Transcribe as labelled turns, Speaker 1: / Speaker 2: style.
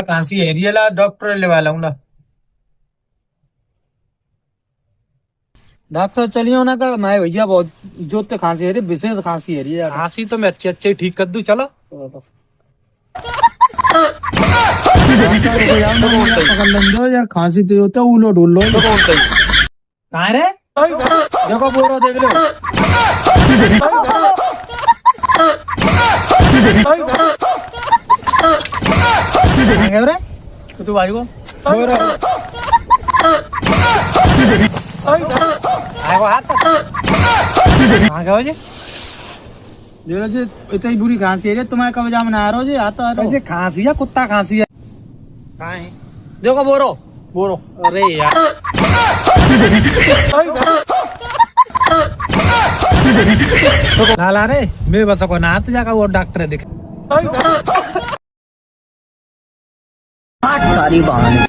Speaker 1: खांसी area doctor ले वाला हूँ। डॉक्टर चलियो ना कर मैं भैया बहुत जोत खांसी है रे, विशेष खांसी है रे यार।
Speaker 2: खांसी तो मैं अच्छे अच्छे ठीक कर दूं, चलो।
Speaker 1: यार खांसी तो होता है, उलो ढूल लो।
Speaker 2: कहाँ रे?
Speaker 1: देखो बोरो देख लो।
Speaker 2: रे
Speaker 1: तू भाई को
Speaker 2: हाथ जी
Speaker 1: देखो जी, इतनी बुरी खांसी है तुम्हारे कब जाम ना आ रहा हो जी, आता आ रहा हो।
Speaker 2: खांसी है, कुत्ता खांसी है। कहाँ है?
Speaker 1: देखो बोरो बोरो।
Speaker 2: अरे यार लाला रे मैं बस को ना तो जाकर वो डॉक्टर दिखे।
Speaker 1: सारी बहाने।